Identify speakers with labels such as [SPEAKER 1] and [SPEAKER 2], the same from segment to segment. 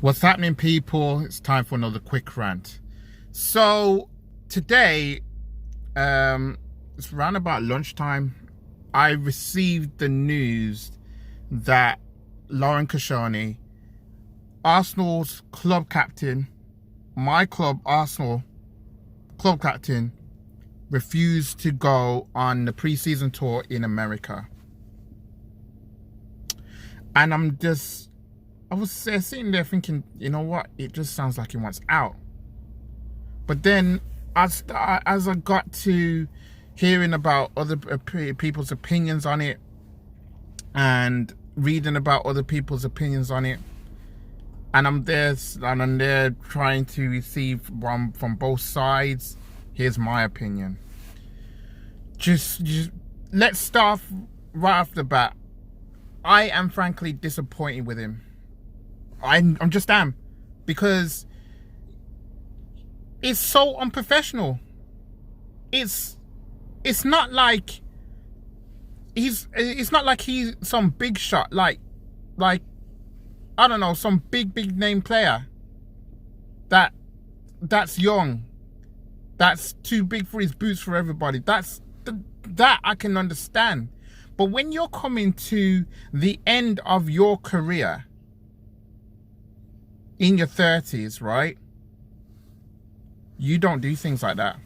[SPEAKER 1] What's happening, people? It's time for another quick rant. So today, it's around about lunchtime, I received the news that Laurent Koscielny, Arsenal's club captain, my club, Arsenal club captain, refused to go on the pre-season tour in America. And I was sitting there thinking, you know what? It just sounds like he wants out. But then as I got to hearing about other people's opinions on it and reading about other people's opinions on it, and I'm there trying to receive one from both sides. Here's my opinion. Just let's start right off the bat. I am frankly disappointed with him. I'm just am, because it's so unprofessional. It's not like he's some big shot, like I don't know, some big name player that's young, that's too big for his boots for everybody. That I can understand. But when you're coming to the end of your career in your 30s, right? You don't do things like that.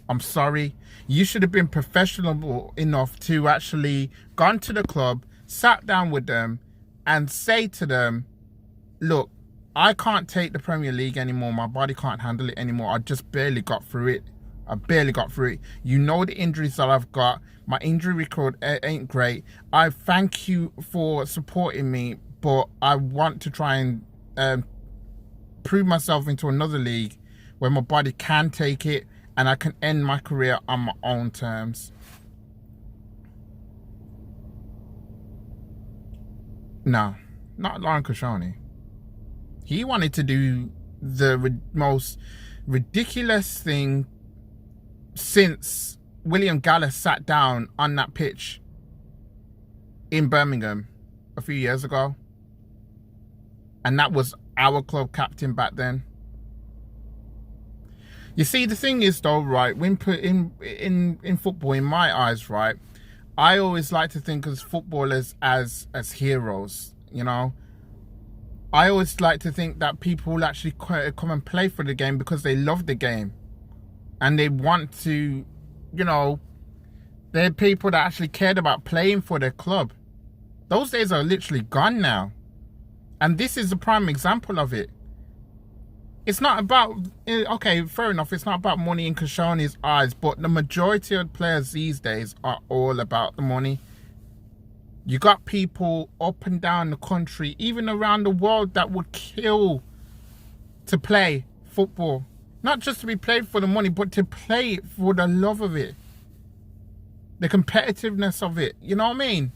[SPEAKER 1] I'm sorry. You should have been professional enough to actually gone to the club, sat down with them and say to them, look, I can't take the Premier League anymore. My body can't handle it anymore. I just barely got through it. You know the injuries that I've got. My injury record ain't great. I thank you for supporting me, but I want to try and prove myself into another league where my body can take it and I can end my career on my own terms. No, not Laurent Koscielny. He wanted to do the most ridiculous thing since William Gallas sat down on that pitch in Birmingham a few years ago. And that was our club captain back then. You see, the thing is though, right, when put in football, in my eyes, right, I always like to think of footballers as heroes, you know. I always like to think that people will actually come and play for the game because they love the game. And they want to, you know, they're people that actually cared about playing for their club. Those days are literally gone now. And this is a prime example of it. It's not about, okay, fair enough, it's not about money in Koscielny's eyes, but the majority of players these days are all about the money. You got people up and down the country, even around the world, that would kill to play football. Not just to be played for the money, but to play it for the love of it. The competitiveness of it. You know what I mean?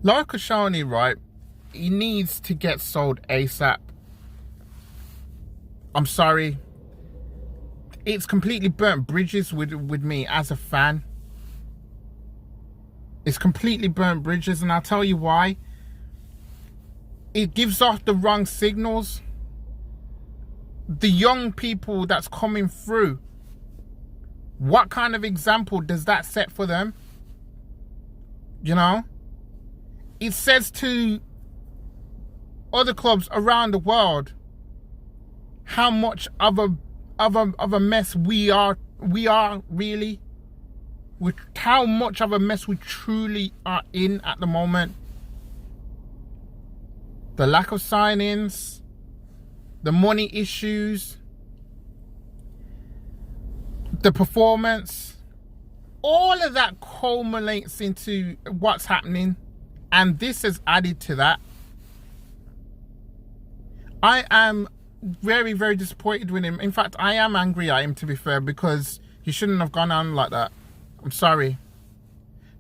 [SPEAKER 1] Laurent Koscielny, right, he needs to get sold ASAP. I'm sorry. It's completely burnt bridges with me as a fan. It's completely burnt bridges, and I'll tell you why. It gives off the wrong signals. The young people that's coming through, what kind of example does that set for them? You know? It says to other clubs around the world how much of a mess we are really, with how much of a mess we truly are in at the moment. The lack of signings, the money issues, the performance, all of that culminates into what's happening, and this has added to that. I am very, very disappointed with him. In fact, I am angry at him, to be fair, because he shouldn't have gone on like that. I'm sorry.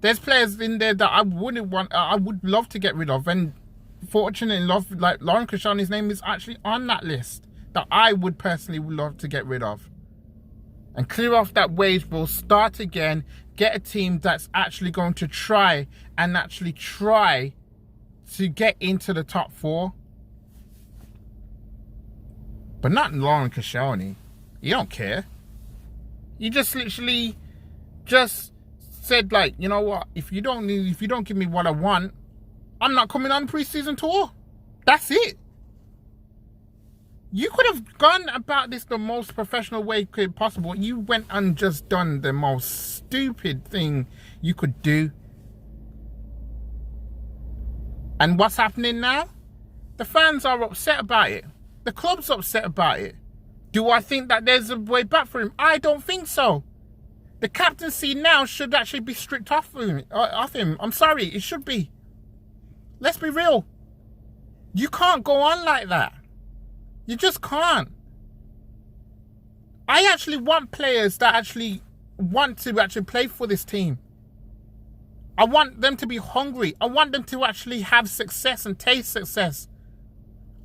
[SPEAKER 1] There's players in there that I would love to get rid of, and fortunately enough, like Laurent Koscielny's name is actually on that list that I would personally love to get rid of. And clear off that wage bill, start again, get a team that's actually going to try to get into the top 4. But not Laurent Koscielny. You don't care. You just literally just said, like, you know what? If you don't give me what I want, I'm not coming on preseason tour. That's it. You could have gone about this the most professional way possible. You went and just done the most stupid thing you could do. And what's happening now? The fans are upset about it. The club's upset about it. Do I think that there's a way back for him? I don't think so. The captaincy now should actually be stripped off him. I'm sorry, it should be. Let's be real. You can't go on like that. You just can't. I actually want players that actually want to actually play for this team. I want them to be hungry. I want them to actually have success and taste success.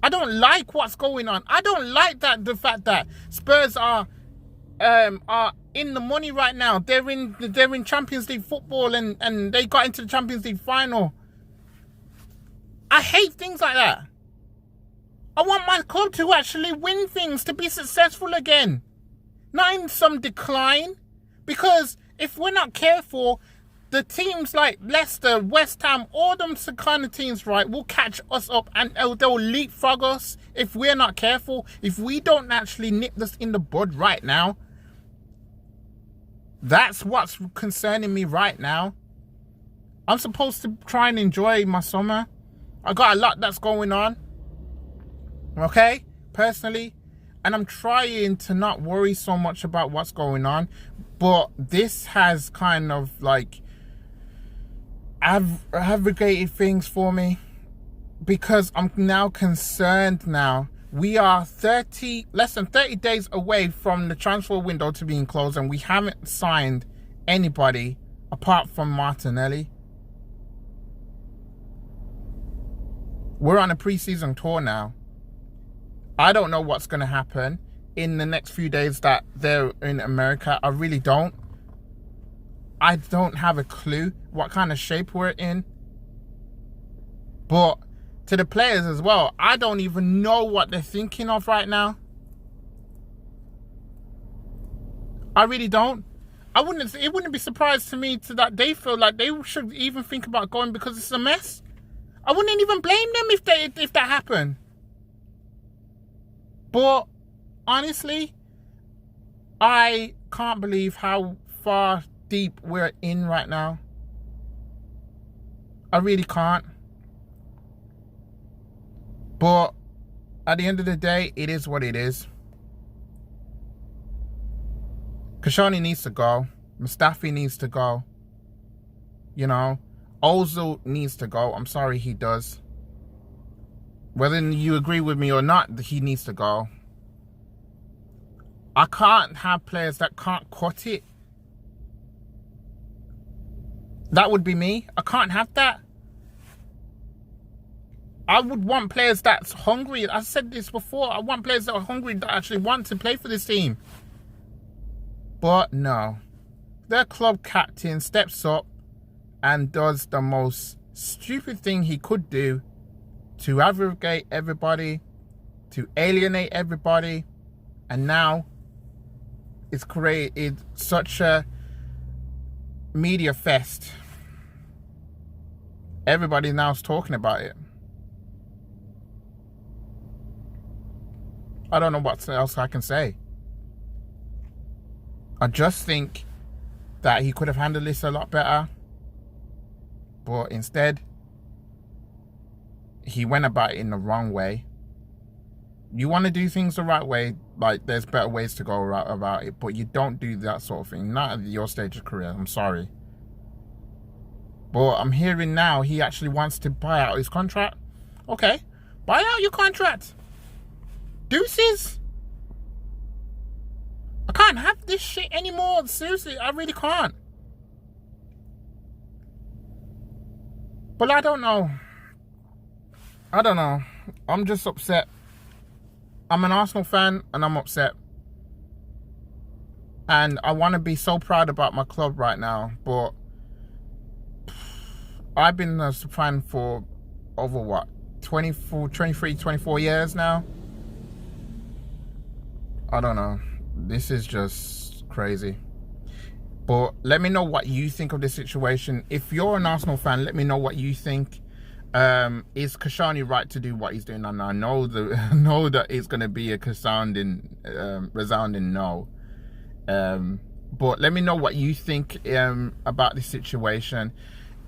[SPEAKER 1] I don't like what's going on. I don't like the fact that Spurs are in the money right now. They're in Champions League football and they got into the Champions League final. I hate things like that. I want my club to actually win things, to be successful again. Not in some decline. Because if we're not careful, the teams like Leicester, West Ham, all them kind of teams, right, will catch us up and they'll leapfrog us if we're not careful. If we don't actually nip this in the bud right now. That's what's concerning me right now. I'm supposed to try and enjoy my summer. I got a lot that's going on. Okay? Personally. And I'm trying to not worry so much about what's going on. But this has kind of like abrogated things for me. Because I'm now concerned now. We are less than 30 days away from the transfer window to being closed. And we haven't signed anybody apart from Martinelli. We're on a preseason tour now. I don't know what's going to happen in the next few days that they're in America. I really don't. I don't have a clue what kind of shape we're in. But to the players as well, I don't even know what they're thinking of right now. I really don't. It wouldn't be surprised to me that they feel like they should even think about going because it's a mess. I wouldn't even blame them if that happened. But honestly, I can't believe how far deep we're in right now. I really can't. But at the end of the day, it is what it is. Koscielny needs to go. Mustafi needs to go. You know, Ozil needs to go. I'm sorry, he does. Whether you agree with me or not, he needs to go. I can't have players that can't cut it. That would be me. I can't have that. I would want players that's hungry. I said this before. I want players that are hungry, that actually want to play for this team. But no. Their club captain steps up and does the most stupid thing he could do to aggregate everybody, to alienate everybody, and now it's created such a media fest. Everybody now is talking about it. I don't know what else I can say. I just think that he could have handled this a lot better. But instead, he went about it in the wrong way. You want to do things the right way, like there's better ways to go about it, but you don't do that sort of thing. Not at your stage of career, I'm sorry. But I'm hearing now he actually wants to buy out his contract. Okay, buy out your contract. Deuces. I can't have this shit anymore. Seriously, I really can't. But I don't know. I'm just upset. I'm an Arsenal fan and I'm upset. And I want to be so proud about my club right now. But I've been a fan for over what, 24, 23, 24 years now. I don't know. This is just crazy. But let me know what you think of this situation. If you're an Arsenal fan, let me know what you think. Is Koscielny right to do what he's doing? And I know that it's going to be a resounding no. But let me know what you think about this situation.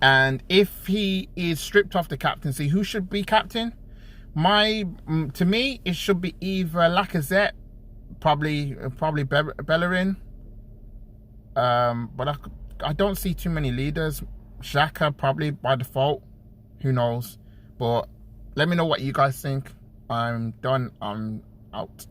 [SPEAKER 1] And if he is stripped off the captaincy, who should be captain? To me, it should be either Lacazette, probably Bellerin. But I don't see too many leaders. Xhaka probably by default. Who knows? But let me know what you guys think. I'm done. I'm out.